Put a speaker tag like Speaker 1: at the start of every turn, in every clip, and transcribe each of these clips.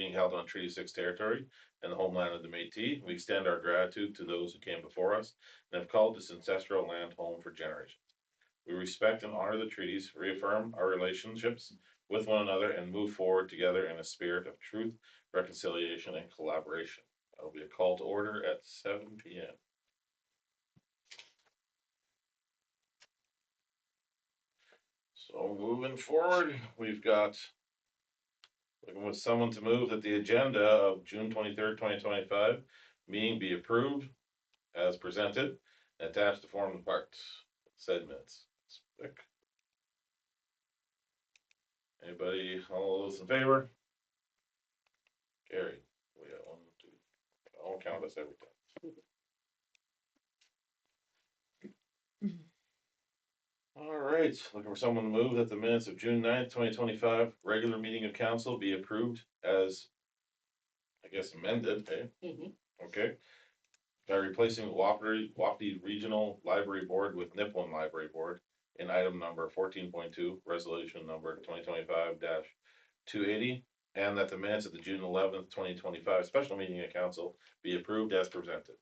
Speaker 1: being held on Treaty 6 territory and the homeland of the Métis. We extend our gratitude to those who came before us and have called this ancestral land home for generations. We respect and honor the treaties, reaffirm our relationships with one another, and move forward together in a spirit of truth, reconciliation, and collaboration. That will be a call to order at 7 p.m. So moving forward, we've got looking with someone to move that the agenda of June 23rd, 2025 meeting be approved as presented and attached to form of parts. Said minutes. Vic. Anybody, all those in favor? Carried. We got 1, 2. I won't count us every time. All right, looking for someone to move that the minutes of June 9th, 2025, regular meeting of council be approved as, I guess, amended, eh? Okay. By replacing Wapiti Regional Library Board with Nipawin Library Board in item number 14.2, resolution number 2025-280, and that the minutes of the June 11th, 2025 special meeting of council be approved as presented.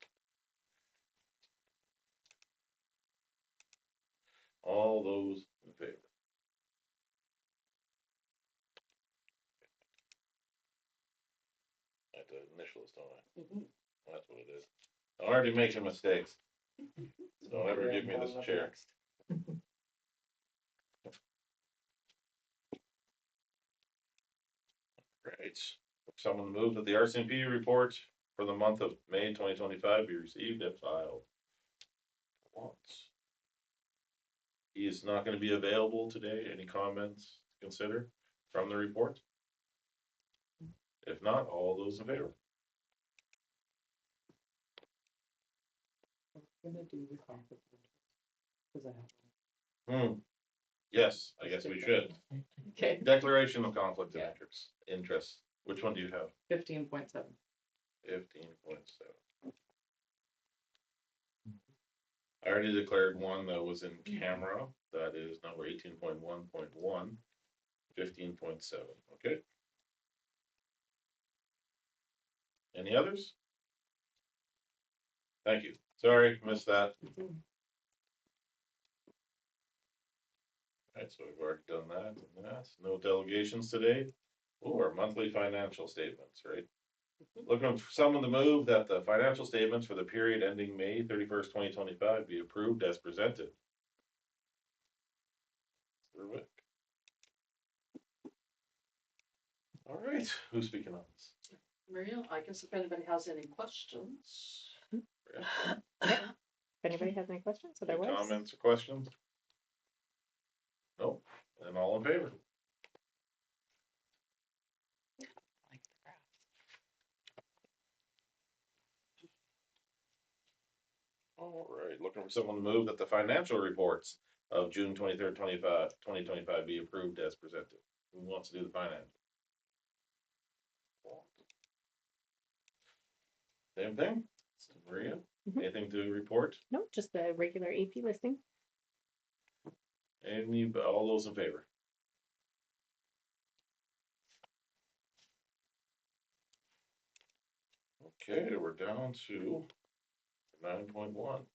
Speaker 1: All those in favor? I have to initial this, don't I? That's what it is. I'm already making mistakes. Don't ever give me this chair. Right. Someone move that the RCMP report for the month of May 2025 be received and filed. Once. He is not going to be available today. Any comments to consider from the report? If not, all those in favor?
Speaker 2: I'm gonna do the conflict.
Speaker 1: Yes, I guess we should.
Speaker 2: Okay.
Speaker 1: Declaration of conflict of
Speaker 2: Yeah.
Speaker 1: interest. Which one do you have?
Speaker 2: 15.7.
Speaker 1: 15.7. I already declared one that was in camera. That is number 18.1.1, 15.7. Okay. Any others? Thank you. Sorry, missed that. All right, so we've already done that and that. No delegations today. Oh, our monthly financial statements, right? Looking for someone to move that the financial statements for the period ending May 31st, 2025 be approved as presented. Rick. All right, who's speaking on this?
Speaker 3: Maria, I guess if anybody has any questions.
Speaker 4: If anybody has any questions,
Speaker 1: Any
Speaker 4: otherwise.
Speaker 1: comments or questions? Nope. And all in favor?
Speaker 4: Like the graph.
Speaker 1: All right, looking for someone to move that the financial reports of June 23rd, 2025 be approved as presented. Who wants to do the finance? Same thing? Maria, anything to report?
Speaker 4: No, just the regular AP listing.
Speaker 1: All those in favor? Okay, we're down to 9.1.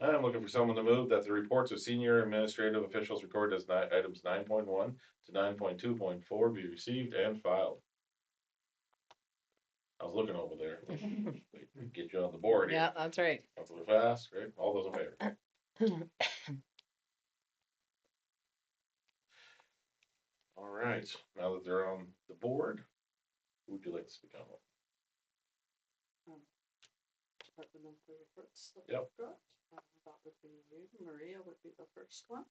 Speaker 1: I'm looking for someone to move that the reports of senior administrative officials recorded as items 9.1 to 9.2.4 be received and filed. I was looking over there. Get you on the board here.
Speaker 4: Yeah, that's right.
Speaker 1: That's a little fast, right? All those in favor? All right, now that they're on the board, who would you like to speak on? Yep.
Speaker 3: That would be you. Maria would be the first one.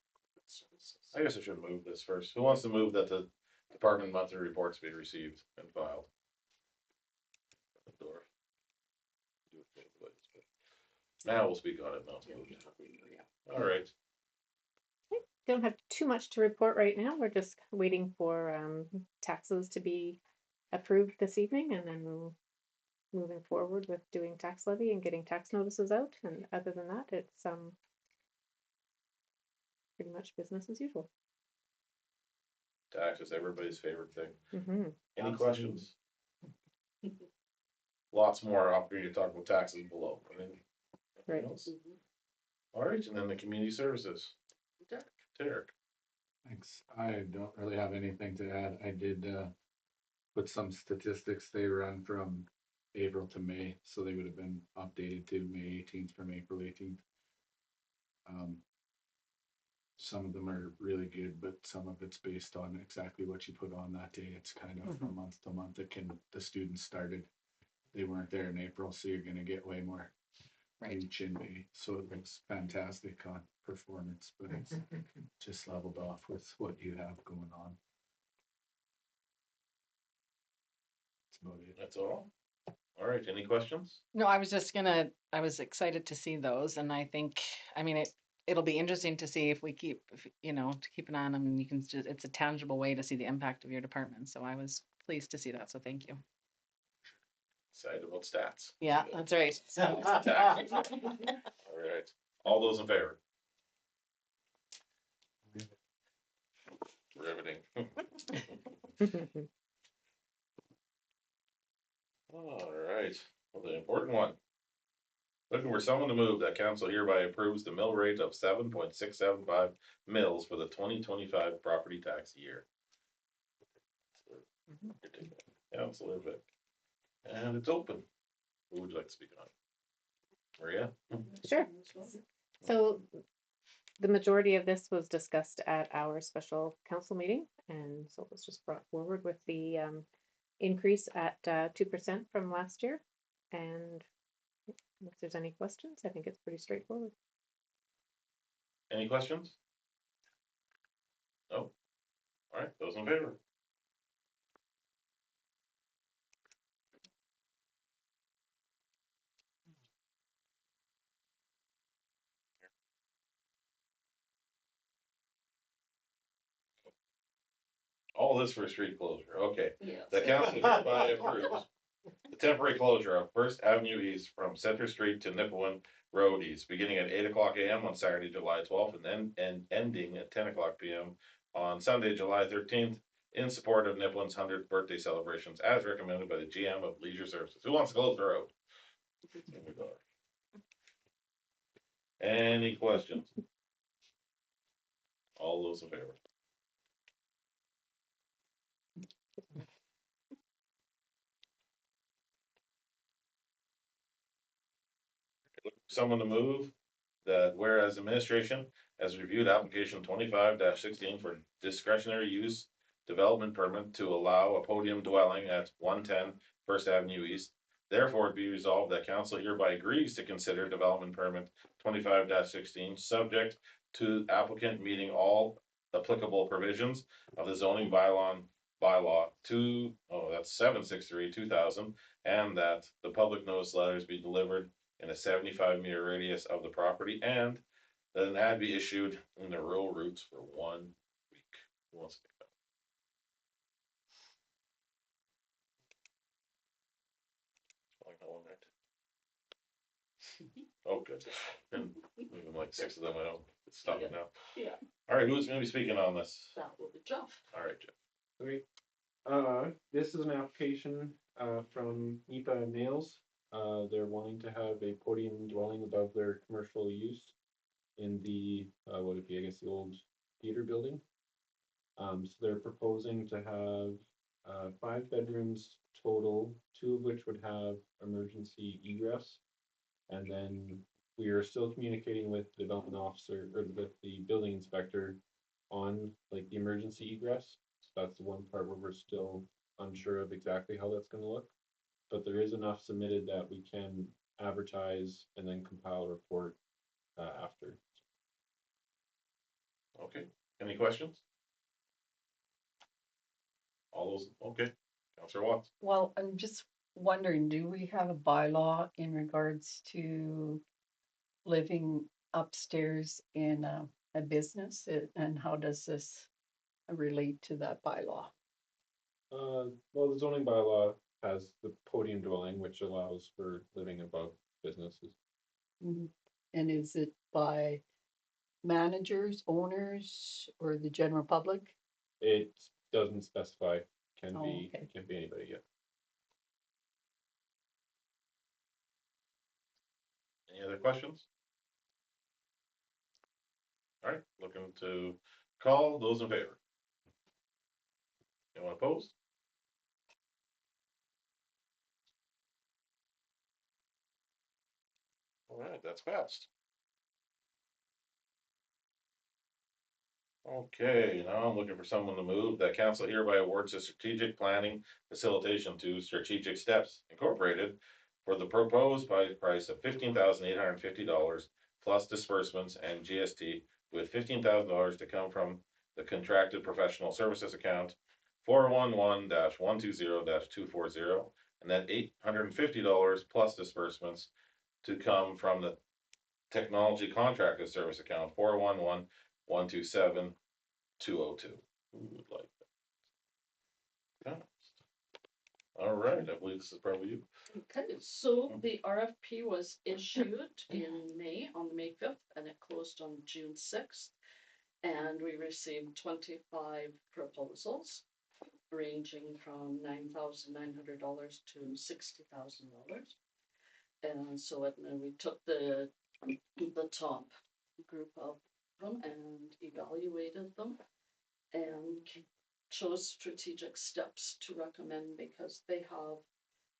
Speaker 1: I guess I should move this first. Who wants to move that the department monthly reports be received and filed? Now we'll speak on it. Now. All right.
Speaker 4: Don't have too much to report right now. We're just waiting for taxes to be approved this evening, and then we'll moving forward with doing tax levy and getting tax notices out. And other than that, it's pretty much business as usual.
Speaker 1: Taxes, everybody's favorite thing.
Speaker 4: Mhm.
Speaker 1: Any
Speaker 5: Absolutely.
Speaker 1: questions? Lots more opportunity to talk about taxes below. Anything
Speaker 4: Right.
Speaker 1: else? All right, and then the community services. Derek.
Speaker 5: Thanks. I don't really have anything to add. I did, put some statistics they run from April to May, so they would have been updated to May 18th from April 18th. Some of them are really good, but some of it's based on exactly what you put on that day. It's kind of from month to month. The students started, they weren't there in April, so you're gonna get way more
Speaker 2: Right.
Speaker 5: reach in May. So it looks fantastic on performance, but it's just leveled off with what you have going on. That's about it.
Speaker 1: That's all? All right, any questions?
Speaker 2: No, I was excited to see those and I think, I mean, it'll be interesting to see if we keep, to keep an eye on them and you can just, it's a tangible way to see the impact of your department. So I was pleased to see that. So thank you.
Speaker 1: Excited about stats.
Speaker 2: Yeah, that's right.
Speaker 1: All right, all those in favor? Riveting. All right, well, the important one. Looking for someone to move that council hereby approves the mill rate of 7.675 mils for the 2025 property tax year. Councilor Vic. And it's open. Who would you like to speak on? Maria?
Speaker 4: Sure. So the majority of this was discussed at our special council meeting, and so it was just brought forward with the increase at 2% from last year. And if there's any questions, I think it's pretty straightforward.
Speaker 1: Any questions? No? All right, those in favor? All this for street closure, okay.
Speaker 3: Yes.
Speaker 1: The council hereby approves the temporary closure of First Avenue East from Center Street to Nipawin Road East, beginning at 8 o'clock AM on Saturday, July 12th, and ending at 10 o'clock PM on Sunday, July 13th, in support of Nipawin's 100th birthday celebrations, as recommended by the GM of Leisure Services. Who wants to close the road? Here we go. Any questions? All those in favor? Someone to move that whereas administration has reviewed application 25-16 for discretionary use development permit to allow a podium dwelling at 110 First Avenue East. Therefore, it be resolved that council hereby agrees to consider development permit 25-16, subject to applicant meeting all applicable provisions of the zoning bylaw 763/2000, and that the public notice letters be delivered in a 75-meter radius of the property, and that an ad be issued in the rural routes for 1 week. Who wants to take that? Like that one, right? Oh, good. And even like 6 of them, I don't, it's stuck now.
Speaker 3: Yeah.
Speaker 1: All right, who's gonna be speaking on this?
Speaker 3: That will be Jeff.
Speaker 1: All right, Jeff.
Speaker 6: Okay, this is an application, from NEPA Nails. They're wanting to have a podium dwelling above their commercial use in the, what would it be, I guess, the old theater building. So they're proposing to have, 5 bedrooms total, 2 of which would have emergency egress. And then we are still communicating with the development officer, or with the building inspector on like the emergency egress. So that's the one part where we're still unsure of exactly how that's gonna look. But there is enough submitted that we can advertise and then compile a report after.
Speaker 1: Okay, any questions? All those, okay, Counselor Watts.
Speaker 7: Well, I'm just wondering, do we have a bylaw in regards to living upstairs in a business? And how does this relate to that bylaw?
Speaker 6: Well, the zoning bylaw has the podium dwelling, which allows for living above businesses.
Speaker 7: And is it by managers, owners, or the general public?
Speaker 6: It's doesn't specify, can
Speaker 7: Oh,
Speaker 6: be,
Speaker 7: okay.
Speaker 6: can be anybody, yeah.
Speaker 1: Any other questions? All right, looking to call those in favor. Anyone opposed? All right, that's passed. Okay, now I'm looking for someone to move that council hereby awards a strategic planning facilitation to Strategic Steps Incorporated for the proposed price of $15,850 plus disbursements and GST, with $15,000 to come from the contracted professional services account 411-120-240, and then $850 plus disbursements to come from the technology contracted service account 411-127-202. Who would like that? All right, I believe this is probably you.
Speaker 3: Okay, so the RFP was issued in May, on May 5th, and it closed on June 6th. And we received 25 proposals ranging from $9,900 to $60,000. And so we took the top group of them and evaluated them and chose Strategic Steps to recommend because they have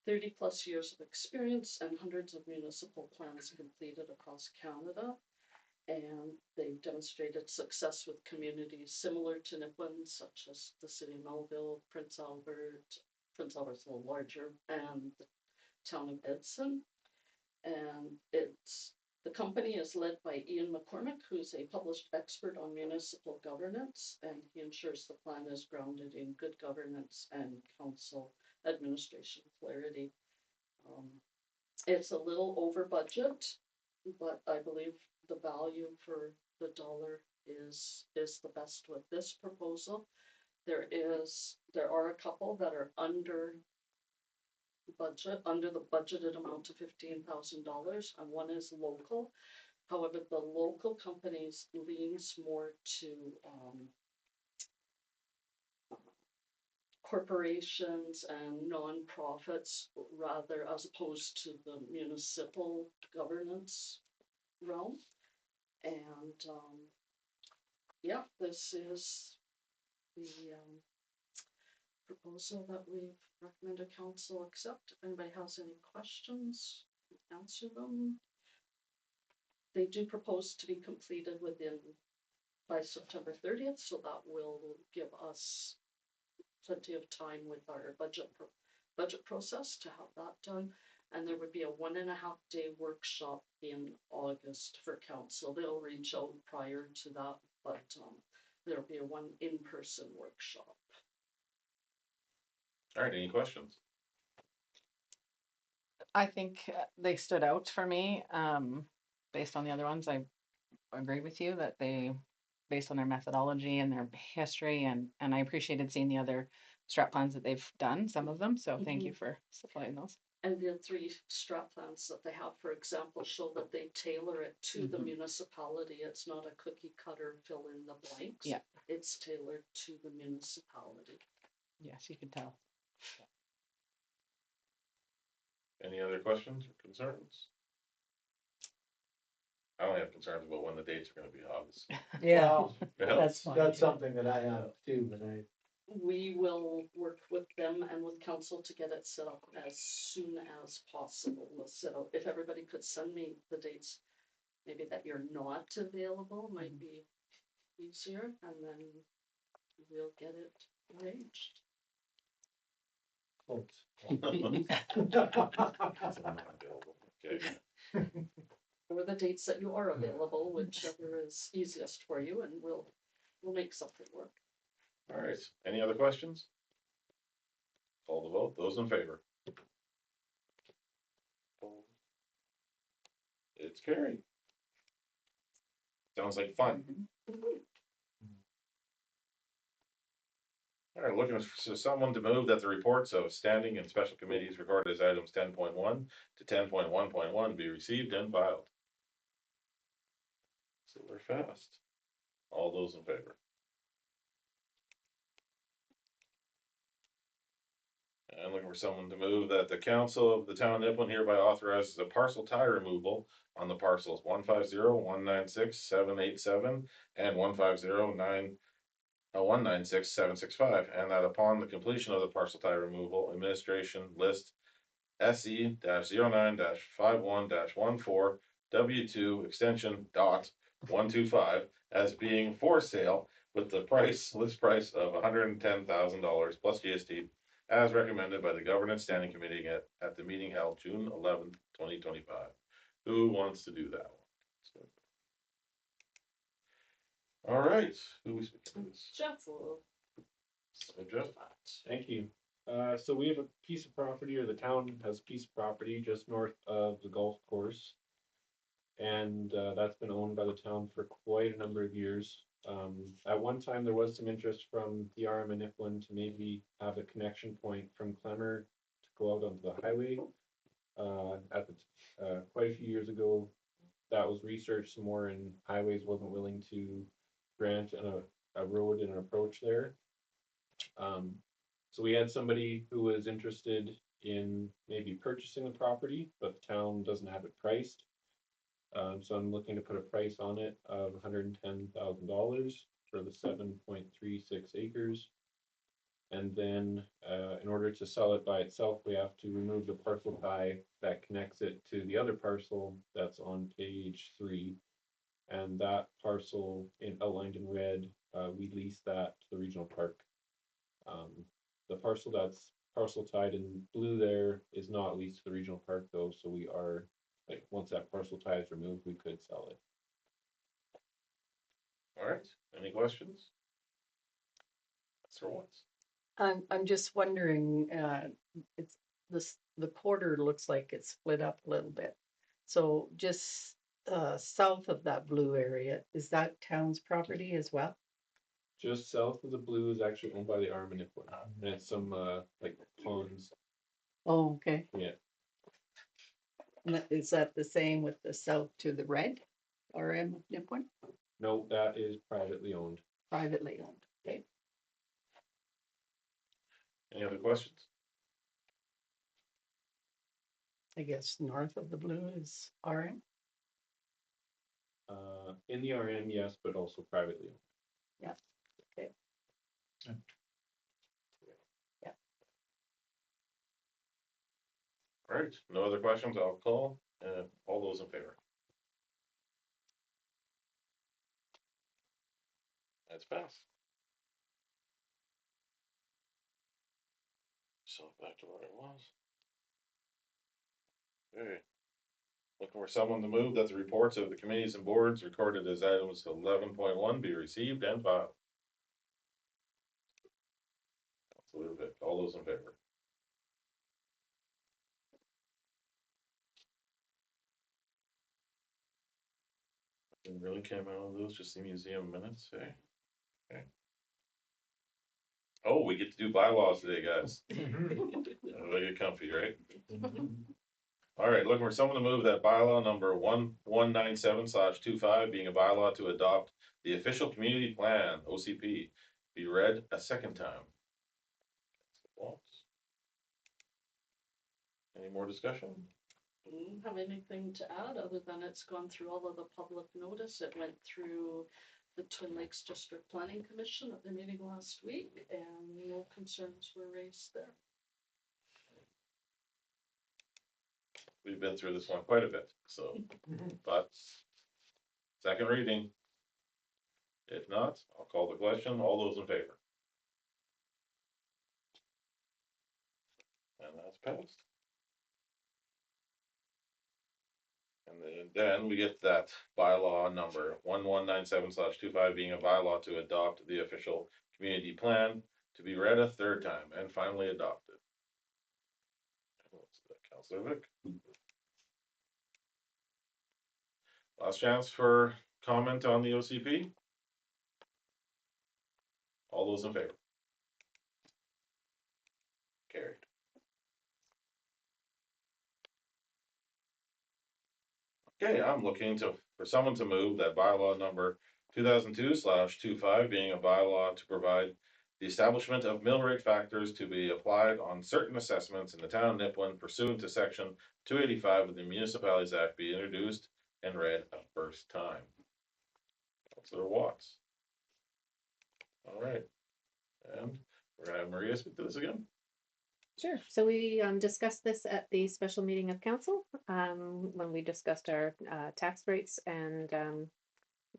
Speaker 3: 30+ years of experience and hundreds of municipal plans completed across Canada. And they've demonstrated success with communities similar to Nipawin, such as the city of Melville, Prince Albert. Prince Albert's a little larger, and the town of Edson. And the company is led by Ian McCormick, who's a published expert on municipal governance, and he ensures the plan is grounded in good governance and council administration clarity. It's a little over budget, but I believe the value for the dollar is the best with this proposal. There are a couple that are under the budgeted amount of $15,000, and one is local. However, the local companies leans more to corporations and nonprofits rather, as opposed to the municipal governance realm. And yeah, this is the proposal that we've recommended council accept. If anybody has any questions, answer them. They do propose to be completed by September 30th, so that will give us plenty of time with our budget process to have that done. And there would be a 1.5 day workshop in August for council. They'll reach out prior to that, but there'll be a one in-person workshop.
Speaker 1: All right, any questions?
Speaker 2: I think they stood out for me, based on the other ones. I agree with you that based on their methodology and their history, and I appreciated seeing the other strat plans that they've done, some of them, so thank you for supplying those.
Speaker 3: And the 3 strat plans that they have, for example, show that they tailor it to the municipality. It's not a cookie cutter fill in the blanks.
Speaker 2: Yeah.
Speaker 3: It's tailored to the municipality.
Speaker 2: Yes, you can tell.
Speaker 1: Any other questions or concerns? I only have concerns about when the dates are gonna be, obviously.
Speaker 7: Yeah,
Speaker 8: Well,
Speaker 7: that's fine.
Speaker 8: that's something that I have too, but
Speaker 3: We will work with them and with council to get it set up as soon as possible. We'll set up, if everybody could send me the dates, maybe that you're not available, might be easier, and then we'll get it arranged.
Speaker 1: Okay,
Speaker 3: Or the dates that you are available, whichever is easiest for you, and we'll make something work.
Speaker 1: all right, any other questions? Call the vote, those in favor? It's carried. Sounds like fun. All right, looking for someone to move that the reports of standing and special committees recorded as items 10.1 to 10.1.1 be received and filed. So we're fast. All those in favor? And looking for someone to move that the council of the town of Nipmuc hereby authorizes a parcel tie removal on the parcels 150-196-787 and 150-196-765, and that upon the completion of the parcel tie removal, administration list SE-09-51-14 W2 extension dot 125 as being for sale with the list price of $110,000 plus GST, as recommended by the Governance Standing Committee at the meeting held June 11th, 2025. Who wants to do that one? All right, who we speaking to this?
Speaker 3: Jeff will.
Speaker 1: So Jeff?
Speaker 6: Thank you. So we have a piece of property, or the town has a piece of property just north of the golf course. And that's been owned by the town for quite a number of years. At one time, there was some interest from DRM and Nipmuc to maybe have a connection point from Clemmer to go out onto the highway. Quite a few years ago, that was researched some more, and highways wasn't willing to grant a road and an approach there. So we had somebody who was interested in maybe purchasing the property, but the town doesn't have it priced. So I'm looking to put a price on it of $110,000 for the 7.36 acres. And then, in order to sell it by itself, we have to remove the parcel tie that connects it to the other parcel that's on page 3. And that parcel outlined in red, we lease that to the regional park. The parcel that's parcel tied in blue there is not leased to the regional park though, so we are, like, once that parcel tie is removed, we could sell it.
Speaker 1: All right, any questions? Sir, once.
Speaker 7: I'm just wondering, it's the quarter looks like it's split up a little bit. So just south of that blue area, is that town's property as well?
Speaker 6: Just south of the blue is actually owned by the Arm and Nipmuc, and it's some like ponds.
Speaker 7: Oh, okay.
Speaker 6: Yeah.
Speaker 7: And is that the same with the south to the red? Or in Nipmuc?
Speaker 6: No, that is privately owned.
Speaker 7: Privately owned, okay.
Speaker 1: Any other questions?
Speaker 7: I guess north of the blue is RM.
Speaker 6: In the RM, yes, but also privately owned.
Speaker 7: Yeah, okay.
Speaker 1: All right, no other questions, I'll call, all those in favor? That's passed. So back to where it was. Okay. Looking for someone to move that the reports of the committees and boards recorded as items 11.1 be received and filed. Councilor Vic, all those in favor? Nothing really came out of those, just the museum minutes, eh? Okay. Oh, we get to do bylaws today, guys. Everybody get comfy, right? All right, looking for someone to move that bylaw number 1197/25 being a bylaw to adopt the official community plan, OCP, be read a second time. Any more discussion?
Speaker 3: Don't have anything to add other than it's gone through all of the public notice. It went through the Twin Lakes District Planning Commission at their meeting last week, and no concerns were raised there.
Speaker 1: We've been through this one quite a bit, so, but second reading. If not, I'll call the question. All those in favor? And that's passed. And then we get that bylaw number 1197/25 being a bylaw to adopt the official community plan to be read a third time and finally adopted. Councilor Vic. Last chance for comment on the OCP. All those in favor? Carried. Okay, I'm looking for someone to move that bylaw number 2002/25 being a bylaw to provide the establishment of mill rate factors to be applied on certain assessments in the town of Nipawin pursuant to section 285 of the Municipalities Act be introduced and read a first time. Councilor Watts. All right. And we're gonna have Maria speak to this again.
Speaker 4: Sure. So we discussed this at the special meeting of council, when we discussed our tax rates and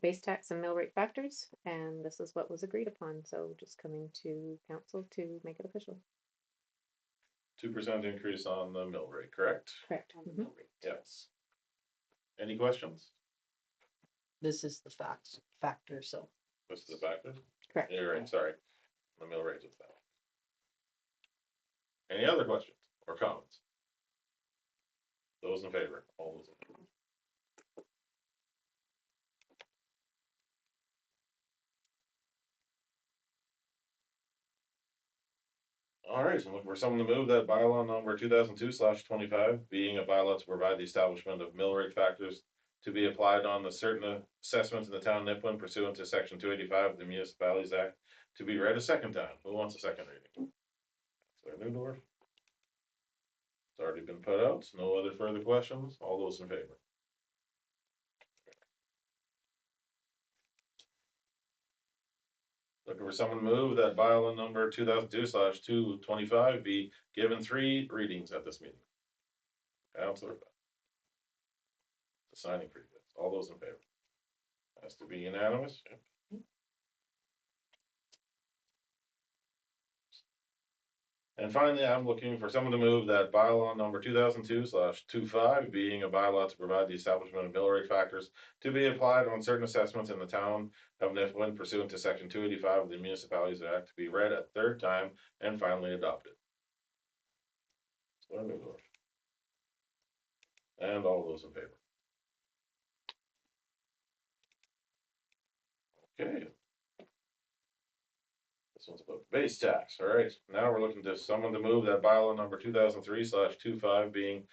Speaker 4: base tax and mill rate factors, and this is what was agreed upon. So just coming to council to make it official.
Speaker 1: 2% increase on the mill rate, correct?
Speaker 4: Correct.
Speaker 3: On the
Speaker 4: Mhm.
Speaker 3: mill rate,
Speaker 1: Yeah.
Speaker 3: yes.
Speaker 1: Any questions?
Speaker 7: This is the factor, so.
Speaker 1: What's the factor?
Speaker 4: Correct.
Speaker 1: You're right, sorry. The mill rate is that. Any other questions or comments? Those in favor, all those in favor. All right, so look for someone to move that bylaw number 2002/25, being a bylaw to provide the establishment of mill rate factors to be applied on the certain assessments in the town of Nipawin pursuant to section 285 of the Municipalities Act, to be read a second time. Who wants a second reading? Councilor Newdorf. It's already been put out. No other further questions. All those in favor? Looking for someone to move that bylaw number 2002/225 be given 3 readings at this meeting. Councilor. The signing for this. All those in favor? Has to be unanimous. And finally, I'm looking for someone to move that bylaw number 2002/25, being a bylaw to provide the establishment of mill rate factors to be applied on certain assessments in the town of Nipawin pursuant to section 285 of the Municipalities Act, to be read a third time and finally adopted. And all those in favor? Okay. This one's about base tax. All right, now we're looking to someone to move that bylaw number 2003/25, being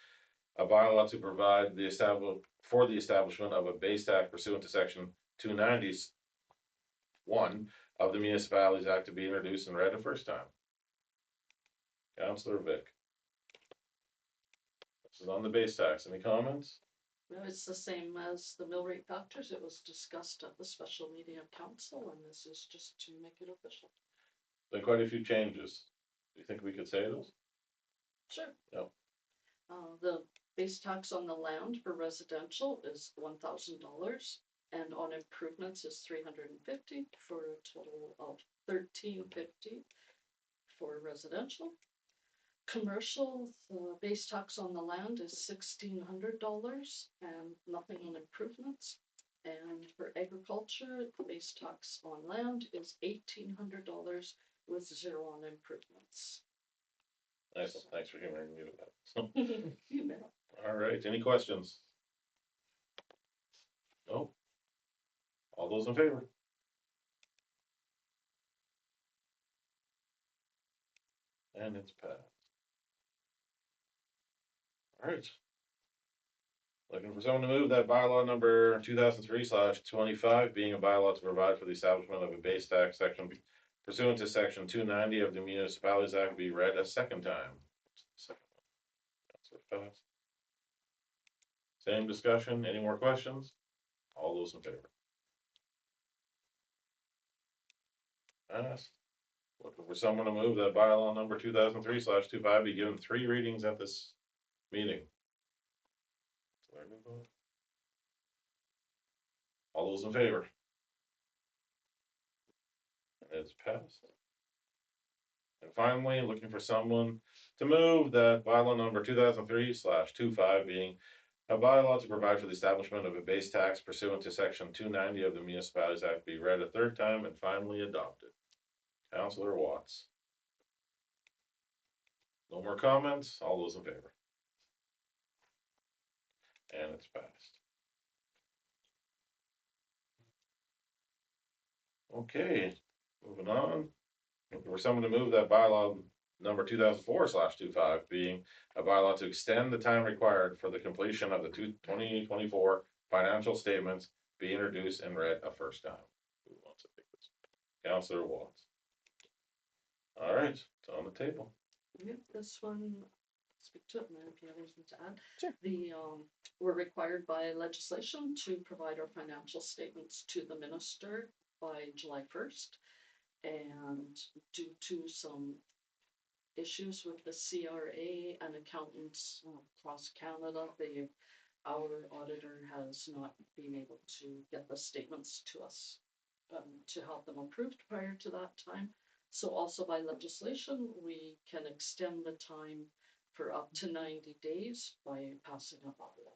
Speaker 1: a bylaw to provide the establishment of a base tax pursuant to section 291 of the Municipalities Act, to be introduced and read the first time. Councilor Vic. This is on the base tax. Any comments?
Speaker 3: No, it's the same as the mill rate factors. It was discussed at the special meeting of council, and this is just to make it official.
Speaker 1: Been quite a few changes. Do you think we could say those?
Speaker 3: Sure.
Speaker 1: Yep.
Speaker 3: The base tax on the land for residential is $1,000, and on improvements is $350, for a total of $1,350 for residential. Commercial, the base tax on the land is $1,600 and nothing on improvements. And for agriculture, the base tax on land is $1,800 with 0 on improvements.
Speaker 1: Nice, thanks for hearing me with that.
Speaker 3: You bet.
Speaker 1: All right, any questions? No? All those in favor? And it's passed. All right. Looking for someone to move that bylaw number 2003/25, being a bylaw to provide for the establishment of a base tax section pursuant to section 290 of the Municipalities Act, be read a second time. Same discussion, any more questions? All those in favor? Passed. Looking for someone to move that bylaw number 2003/25 be given 3 readings at this meeting. All those in favor? It's passed. And finally, looking for someone to move that bylaw number 2003/25, being a bylaw to provide for the establishment of a base tax pursuant to section 290 of the Municipalities Act, be read a third time and finally adopted. Councilor Watts. No more comments? All those in favor? And it's passed. Okay, moving on. Looking for someone to move that bylaw number 2004/25, being a bylaw to extend the time required for the completion of the 2024 financial statements, be introduced and read a first time. Who wants to take this? Councilor Watts. All right, it's on the table.
Speaker 3: Yep, this one, speak to it, and then if you have anything to add.
Speaker 4: Sure.
Speaker 3: We're required by legislation to provide our financial statements to the minister by July 1st. And due to some issues with the CRA and accountants across Canada, our auditor has not been able to get the statements to us to have them approved prior to that time. So also by legislation, we can extend the time for up to 90 days by passing a bylaw.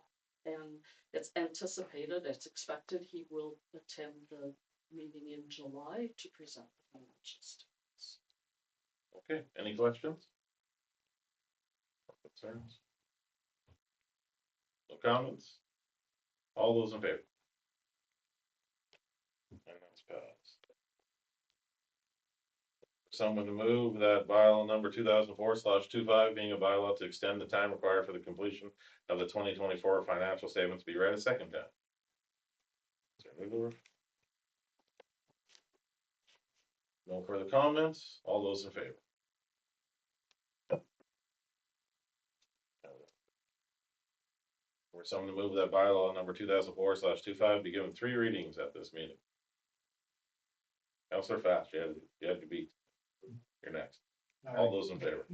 Speaker 3: And it's anticipated, it's expected he will attend the meeting in July to present the financial statements.
Speaker 1: Okay, any questions? Or concerns? No comments? All those in favor? And that's passed. Someone to move that bylaw number 2004/25 being a bylaw to extend the time required for the completion of the 2024 financial statements be read a second time. Is there a mover? No further comments? All those in favor? Or someone to move that bylaw number 2004/25 be given 3 readings at this meeting. Counselor Fast, you had to beat. You're next. All those in favor?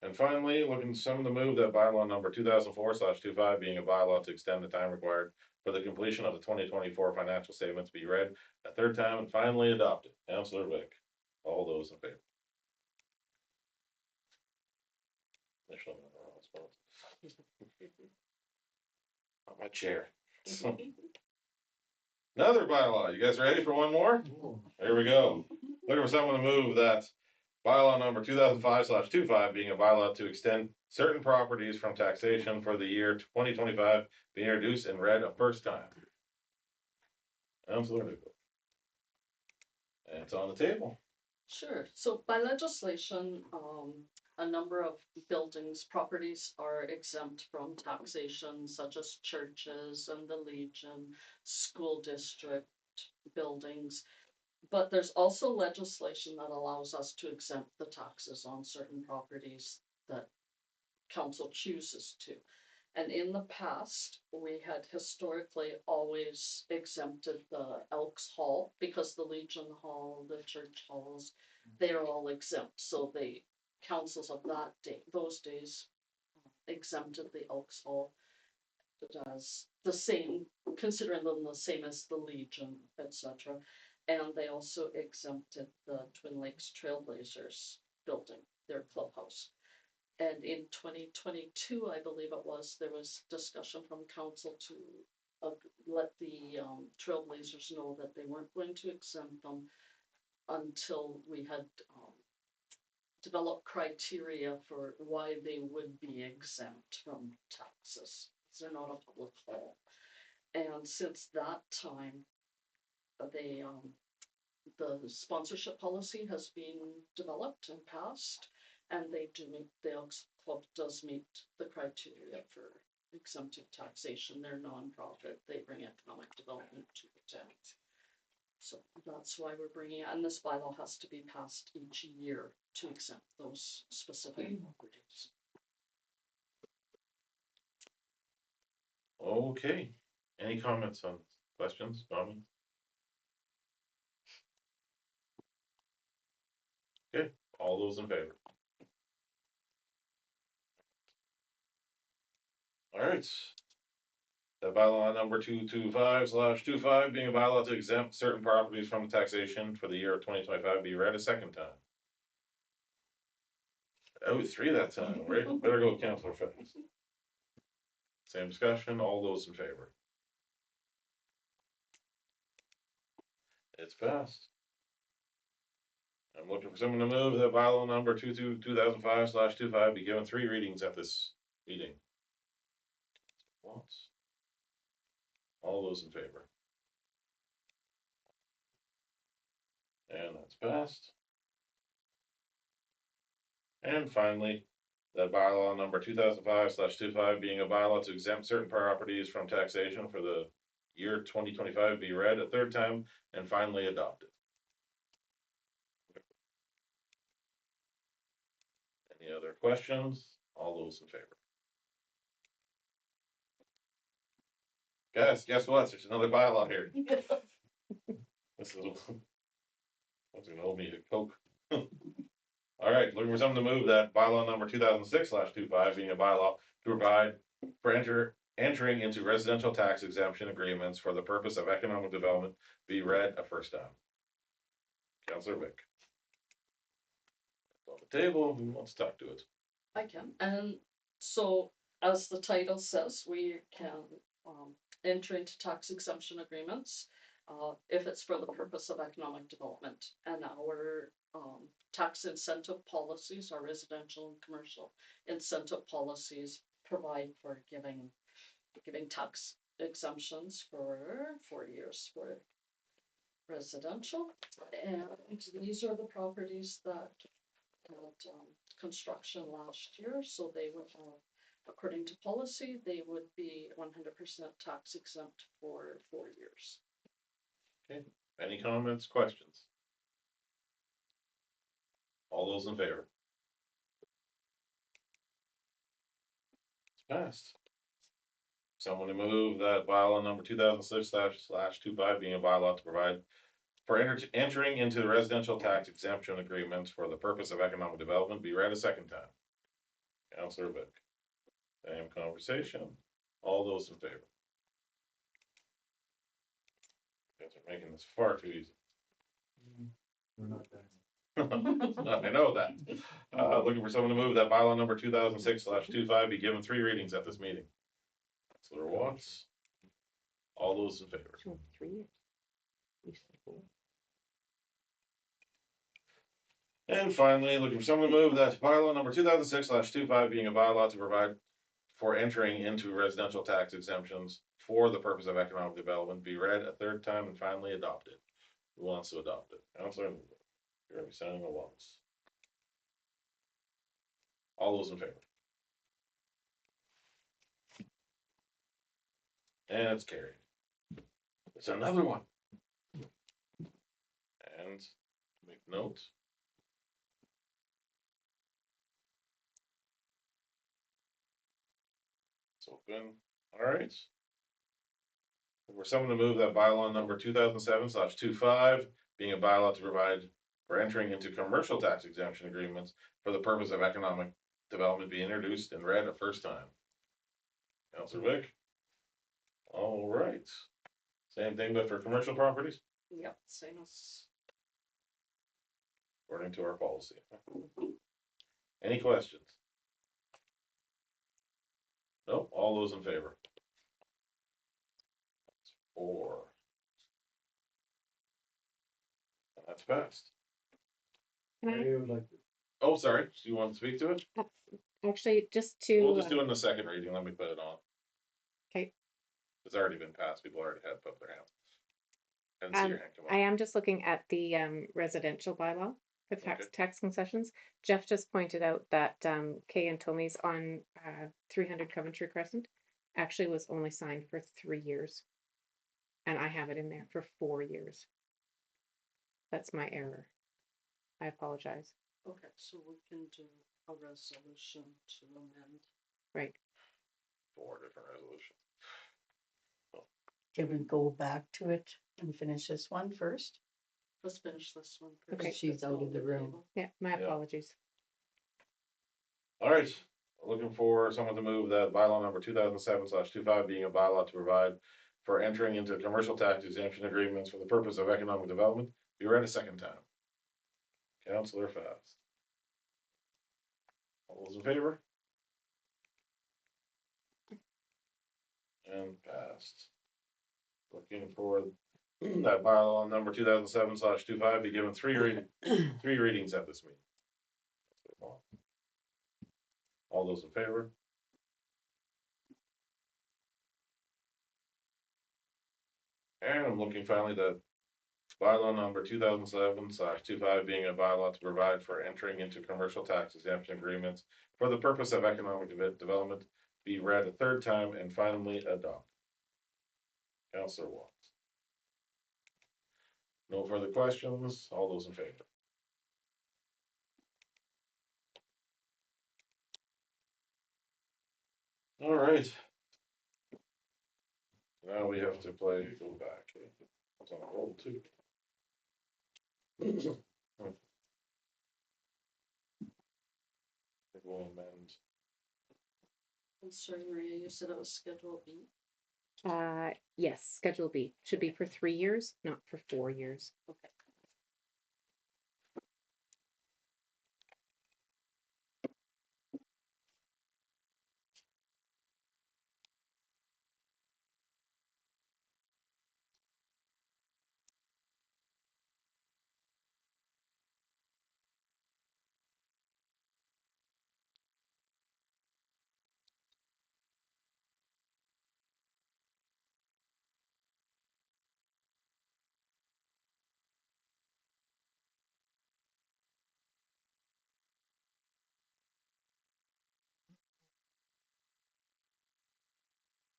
Speaker 1: And finally, looking someone to move that bylaw number 2004/25 being a bylaw to extend the time required for the completion of the 2024 financial statements be read a third time and finally adopted. Counselor Vic. All those in favor? Initial response. On my chair. Another bylaw. You guys ready for one more? There we go. Looking for someone to move that bylaw number 2005/25 being a bylaw to extend certain properties from taxation for the year 2025 be introduced and read a first time. Councilor Nichols. And it's on the table.
Speaker 3: Sure, so by legislation, a number of buildings, properties are exempt from taxation, such as churches and the Legion, school district buildings. But there's also legislation that allows us to exempt the taxes on certain properties that council chooses to. And in the past, we had historically always exempted the Elks Hall because the Legion Hall, the church halls, they're all exempt. So the councils of that day, those days, exempted the Elks Hall as the same, considering them the same as the Legion, etc. And they also exempted the Twin Lakes Trailblazers building, their clubhouse. And in 2022, I believe it was, there was discussion from council to let the Trailblazers know that they weren't going to exempt them until we had developed criteria for why they would be exempt from taxes. They're not a public hall. And since that time, the sponsorship policy has been developed and passed. And they do meet, the Elks Club does meet the criteria for exempted taxation. They're nonprofit. They bring economic development to the town. So that's why we're bringing it. And this bylaw has to be passed each year to exempt those specific properties.
Speaker 1: Okay. Any comments on questions, comments? Okay, all those in favor? All right. That bylaw number 225/25 being a bylaw to exempt certain properties from taxation for the year of 2025 be read a second time. Oh, 3 that time, right? Better go Councilor Fitz. Same discussion, all those in favor? It's passed. I'm looking for someone to move that bylaw number 2005/25 be given 3 readings at this meeting. Once. All those in favor? And that's passed. And finally, that bylaw number 2005/25 being a bylaw to exempt certain properties from taxation for the year 2025 be read a third time and finally adopted. Any other questions? All those in favor? Guys, guess what? There's another bylaw here. This is. What's gonna owe me a Coke? All right, looking for something to move that bylaw number 2006/25 being a bylaw to provide for entering into residential tax exemption agreements for the purpose of economic development be read a first time. Counselor Vic. On the table, who wants to talk to it?
Speaker 3: I can, and so as the title says, we can enter into tax exemption agreements if it's for the purpose of economic development. And our tax incentive policies, our residential and commercial incentive policies provide for giving tax exemptions for 4 years for residential. And these are the properties that construction last year, so they would have, according to policy, they would be 100% tax exempt for 4 years.
Speaker 1: Any comments, questions? All those in favor? It's passed. Someone to move that bylaw number 2006/25 being a bylaw to provide for entering into the residential tax exemption agreements for the purpose of economic development be read a second time. Counselor Vic. Same conversation. All those in favor? You guys are making this far too easy.
Speaker 6: We're not done.
Speaker 1: I know that. Looking for someone to move that bylaw number 2006/25 be given 3 readings at this meeting. Counselor Watts. All those in favor?
Speaker 4: 3 years. You said 4.
Speaker 1: And finally, looking for someone to move that bylaw number 2006/25 being a bylaw to provide for entering into residential tax exemptions for the purpose of economic development be read a third time and finally adopted. Who wants to adopt it? Counselor, you're gonna be signing the once. All those in favor? And it's carried. It's another one. And make notes. It's open. All right. For someone to move that bylaw number 2007/25 being a bylaw to provide for entering into commercial tax exemption agreements for the purpose of economic development be introduced and read a first time. Counselor Vic. All right. Same thing, but for commercial properties,
Speaker 3: Yep, same as.
Speaker 1: according to our policy. Any questions? Nope, all those in favor? That's 4. And that's passed.
Speaker 4: Can I,
Speaker 6: I would like to
Speaker 1: Oh, sorry, do you want to speak to it?
Speaker 4: actually, just
Speaker 1: We'll
Speaker 4: to,
Speaker 1: just do it in the second reading, let me put it on.
Speaker 4: Okay.
Speaker 1: It's already been passed, people already had put their hand. And see your hand come up.
Speaker 4: I am just looking at the residential bylaw, the
Speaker 1: Okay.
Speaker 4: tax concessions. Jeff just pointed out that Kay and Tommy's on 300 Coventry Crescent actually was only signed for 3 years. And I have it in there for 4 years. That's my error. I apologize.
Speaker 3: Okay, so we can do a resolution to amend.
Speaker 4: Right.
Speaker 1: 4 different resolutions.
Speaker 7: Can we go back to it and finish this one first?
Speaker 3: Let's finish this one.
Speaker 4: Okay.
Speaker 3: first.
Speaker 7: She's
Speaker 3: It's
Speaker 7: out of
Speaker 3: on
Speaker 7: the room.
Speaker 3: table.
Speaker 4: Yeah, my
Speaker 1: Yeah.
Speaker 4: apologies.
Speaker 1: All right, looking for someone to move that bylaw number 2007/25 being a bylaw to provide for entering into commercial tax exemption agreements for the purpose of economic development be read a second time. Counselor Fast. All those in favor? And passed. Looking for that bylaw number 2007/25 be given 3 readings at this meeting. All those in favor? And I'm looking finally to bylaw number 2007/25 being a bylaw to provide for entering into commercial tax exemption agreements for the purpose of economic development be read a third time and finally adopted. Counselor Watts. No further questions, all those in favor? All right. Now we have to go back. It's on hold too. We'll amend.
Speaker 3: I'm sorry, Maria, you said it was Schedule B.
Speaker 4: Yes, Schedule B should be for 3 years, not for 4 years.
Speaker 3: Okay.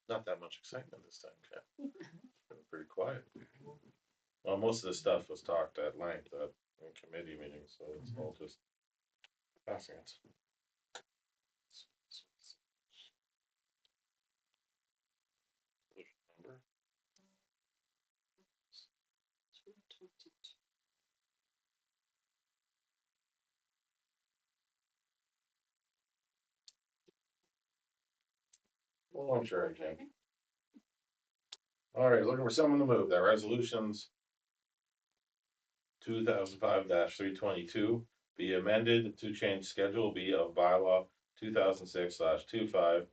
Speaker 1: Not that much excitement this time, Kat. Been pretty quiet. Well, most of the stuff was talked at length in committee meetings, so it's all just passing it. Number?
Speaker 3: 222.
Speaker 1: Well, I'm sure I can. All right, looking for someone to move that resolutions 2005-322 be amended to change Schedule B of bylaw 2006/25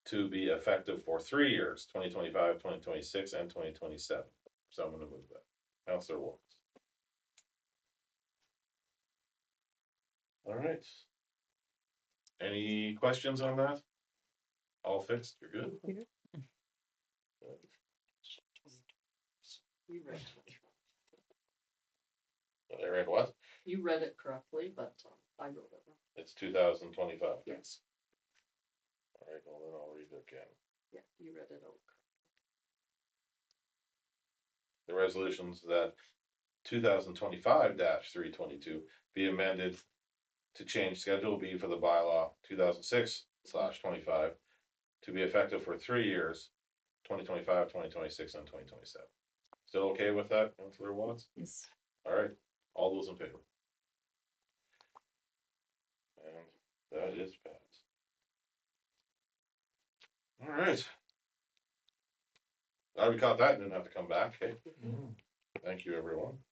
Speaker 1: to be effective for 3 years, 2025, 2026, and 2027. Someone to move that. Counselor Watts. All right. Any questions on that? All fixed, you're good?
Speaker 4: Mhm.
Speaker 3: You read
Speaker 1: I read what?
Speaker 3: You read it correctly, but I wrote it wrong.
Speaker 1: It's 2025.
Speaker 3: Yes,
Speaker 1: All right, well then I'll read it again.
Speaker 3: yeah, you read it out.
Speaker 1: The resolutions that 2025-322 be amended to change Schedule B for the bylaw 2006/25 to be effective for 3 years, 2025, 2026, and 2027. Still okay with that, Councilor Watts?
Speaker 4: Yes.
Speaker 1: All right, all those in favor? And that is passed. All right. Glad we caught that and didn't have to come back, okay? Thank you, everyone.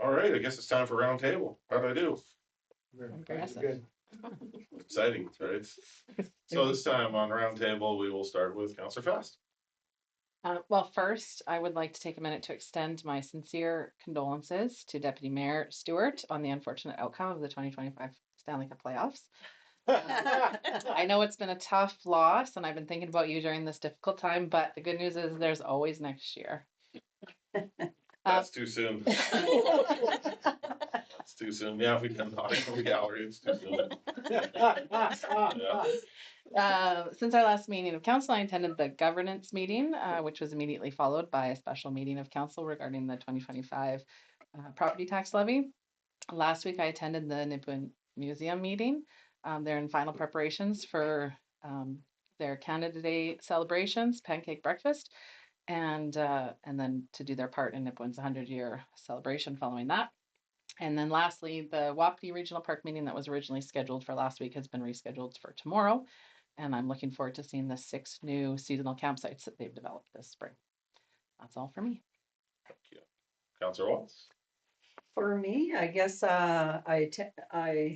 Speaker 1: All right, I guess it's time for round table. How'd I do?
Speaker 2: Impressive.
Speaker 8: Good.
Speaker 1: Exciting, right? So this time on round table, we will start with Counselor Fast.
Speaker 2: Well, first, I would like to take a minute to extend my sincere condolences to Deputy Mayor Stewart on the unfortunate outcome of the 2025 Stanley Cup playoffs. I know it's been a tough loss, and I've been thinking about you during this difficult time, but the good news is there's always next year.
Speaker 1: That's too soon. That's too soon. Yeah, if we can knock on the gallery, it's too soon.
Speaker 2: Since our last meeting of council, I attended the governance meeting, which was immediately followed by a special meeting of council regarding the 2025 property tax levy. Last week, I attended the Nipawin Museum meeting. They're in final preparations for their Canada Day celebrations, pancake breakfast, and then to do their part in Nipawin's 100-year celebration following that. And then lastly, the Wapiti Regional Park meeting that was originally scheduled for last week has been rescheduled for tomorrow. And I'm looking forward to seeing the 6 new seasonal campsites that they've developed this spring. That's all for me.
Speaker 1: Thank you. Counselor Watts?
Speaker 7: For me, I guess I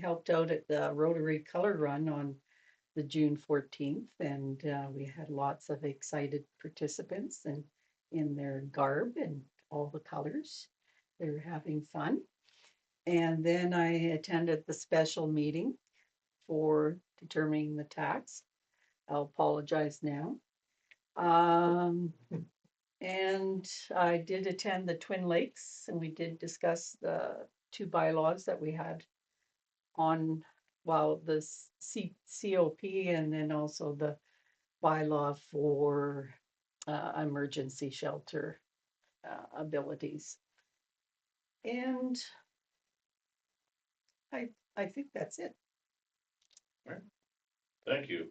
Speaker 7: helped out at the Rotary Color Run on the June 14th, and we had lots of excited participants and in their garb and all the colors. They were having fun. And then I attended the special meeting for determining the tax. I'll apologize now. And I did attend the Twin Lakes, and we did discuss the 2 bylaws that we had on, well, the COP and then also the bylaw for emergency shelter abilities. And I think that's it.
Speaker 1: Thank you.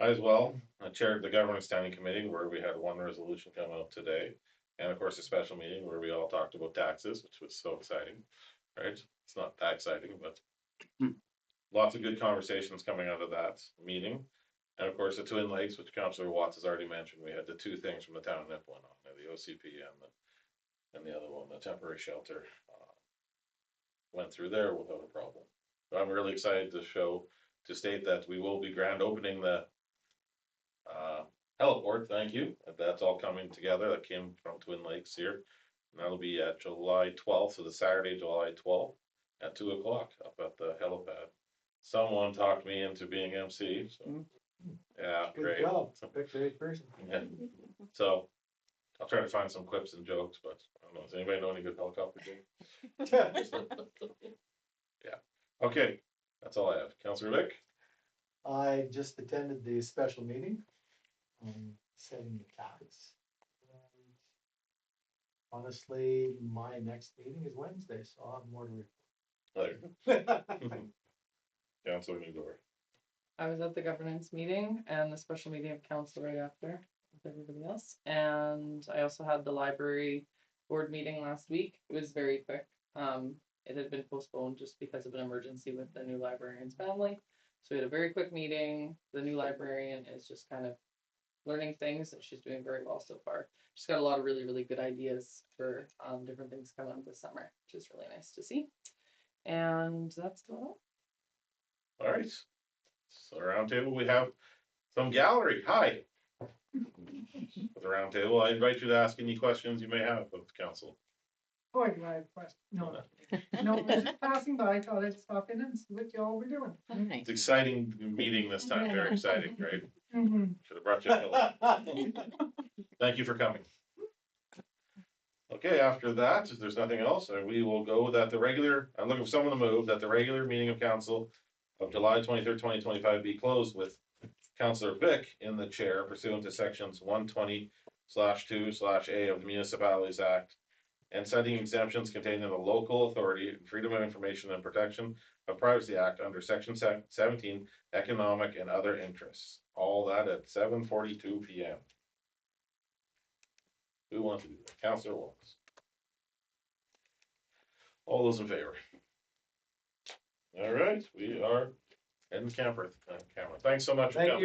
Speaker 1: I as well, I chaired the governance standing committee where we had one resolution come out today. And of course, a special meeting where we all talked about taxes, which was so exciting, right? It's not that exciting, but lots of good conversations coming out of that meeting. And of course, the Twin Lakes, which Councillor Watts has already mentioned, we had the two things from the town of Nipawin on there, the OCP and the other one, the temporary shelter. Went through there without a problem. But I'm really excited to state that we will be grand opening the heliport, thank you. That's all coming together. That came from Twin Lakes here. And that'll be at July 12th, so the Saturday, July 12th at 2 o'clock up at the helipad. Someone talked me into being MC, so yeah,
Speaker 8: Good
Speaker 1: great.
Speaker 8: job. Pick the right person.
Speaker 1: Yeah. So I'll try to find some clips and jokes, but I don't know. Does anybody know any good helicopter jokes? Okay, that's all I have. Councillor Vic?
Speaker 8: I just attended the special meeting on setting the tax. And honestly, my next meeting is Wednesday, so I'll have more to report.
Speaker 1: Councillor Newdorf.
Speaker 2: I was at the governance meeting and the special meeting of council right after with everybody else. And I also had the library board meeting last week. It was very quick. It had been postponed just because of an emergency with the new librarian's family. So we had a very quick meeting. The new librarian is just kind of learning things and she's doing very well so far. She's got a lot of really, really good ideas for different things coming up this summer, which is really nice to see. And that's all.
Speaker 1: All right. So round table, we have some gallery. Hi. With the round table, I invite you to ask any questions you may have of council.
Speaker 9: Boy, do I have a question. No, no, just passing by, thought I'd stop in and see what y'all were doing.
Speaker 2: Nice.
Speaker 1: It's exciting meeting this time, very exciting, right?
Speaker 9: Mhm.
Speaker 1: Should have brought you a pillow. Thank you for coming. Okay, after that, if there's nothing else, we will go that the regular, I'm looking for someone to move that the regular meeting of council of July 23rd, 2025 be closed with Councillor Vic in the chair pursuant to sections 120/2/A of the Municipalities Act and citing exemptions contained in the Local Authority and Freedom of Information and Protection of Privacy Act under section 17, economic and other interests. All that at 7:42 p.m. Who wants to do that? Councillor Watts. All those in favor? All right, we are in camera. Thanks so much for
Speaker 8: Thank
Speaker 1: coming.
Speaker 8: you.